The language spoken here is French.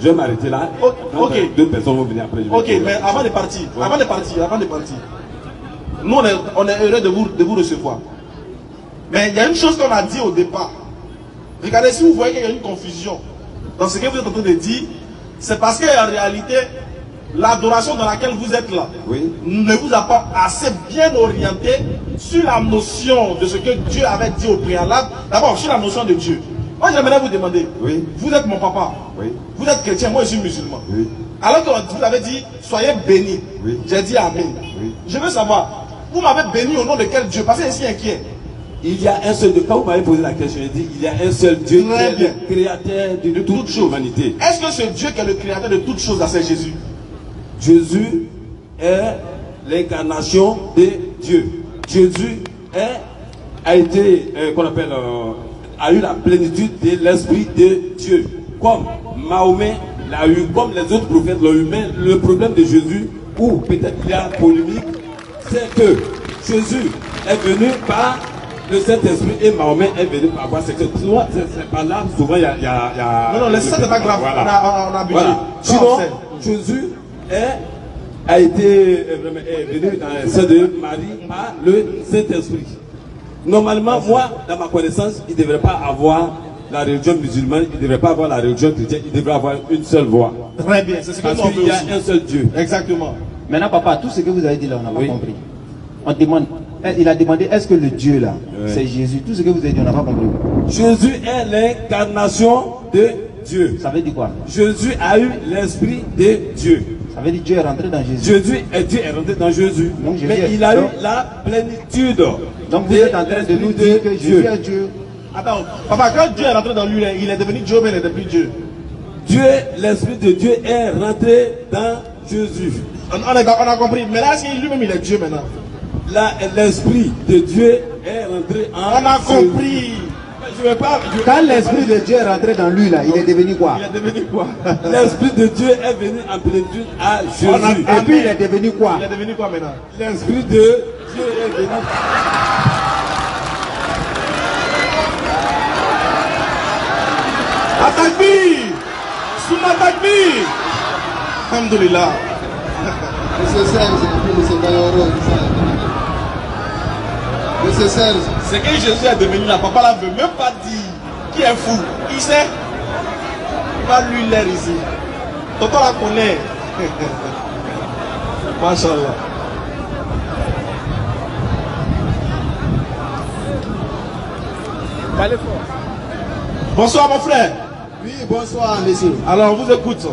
Je vais m'arrêter là. Ok. Deux personnes vont venir après. Ok, mais avant de partir, nous on est heureux de vous recevoir. Mais il y a une chose qu'on a dit au départ. Regardez, si vous voyez qu'il y a une confusion dans ce que vous êtes en train de dire, c'est parce qu'en réalité, l'adoration dans laquelle vous êtes là ne vous a pas assez bien orienté sur la notion de ce que Dieu avait dit au préalable. D'abord, sur la notion de Dieu. Moi, j'aimerais vous demander, vous êtes mon papa, vous êtes chrétien, moi je suis musulman. Alors que vous avez dit, soyez bénis, j'ai dit Amen. Je veux savoir, vous m'avez béni au nom de quel Dieu? Parce que je suis inquiet. Il y a un seul Dieu. Quand vous m'avez posé la question, j'ai dit, il y a un seul Dieu qui est le créateur de toute l'humanité. Est-ce que ce Dieu qui est le créateur de toutes choses, c'est Jésus? Jésus est l'incarnation de Dieu. Jésus a été, qu'on appelle, a eu la plénitude de l'Esprit de Dieu. Comme Mahomet l'a eu, comme les autres prophètes l'ont eu. Mais le problème de Jésus, ou peut-être il y a polémique, c'est que Jésus est venu par le Saint-Esprit et Mahomet est venu par voie sexuelle. C'est pas là, souvent il y a... Non, le Saint n'est pas grave, voilà. on a Voilà. Sinon, Jésus a été venu dans le sein de Marie par le Saint-Esprit. Normalement, moi, dans ma connaissance, il ne devrait pas avoir la religion musulmane, il ne devrait pas avoir la religion chrétienne, il devrait avoir une seule voie. Très bien, c'est ce que nous Parce qu'il y a un seul Dieu. Exactement. Maintenant, papa, tout ce que vous avez dit là, on n'a pas compris. On demande, il a demandé, est-ce que le Dieu là, c'est Jésus? Tout ce que vous avez dit, on n'a pas compris. Jésus est l'incarnation de Dieu. Ça veut dire quoi? Jésus a eu l'Esprit de Dieu. Ça veut dire Dieu est rentré dans Jésus. Dieu est rentré dans Jésus. Donc, Jésus mais il a eu la plénitude. Donc vous êtes en train de nous dire que Jésus est Dieu. Attends, papa, quand Dieu est rentré dans lui, il est devenu Dieu, mais il n'est plus Dieu. Dieu, l'Esprit de Dieu est rentré dans Jésus. On a compris. Mais là, lui-même, il est Dieu maintenant. Là, l'Esprit de Dieu est rentré en On a compris. Quand l'Esprit de Dieu est rentré dans lui, là, il est devenu quoi? Il est devenu quoi? L'Esprit de Dieu est venu en plénitude à Jésus. Et puis il est devenu quoi? Il est devenu quoi maintenant? L'Esprit de Dieu est venu. Atakbir! Sunna takbir! Alhamdulillah. Monsieur Serge, Monsieur Bayoro, Monsieur Serge. Ce que Jésus est devenu là, papa là veut même pas dire qui est fou. Il sait. Il va lui l'air ici. Tonton la connaît. Machallah. Bonsoir mon frère. Oui, bonsoir, monsieur. Alors on vous écoute.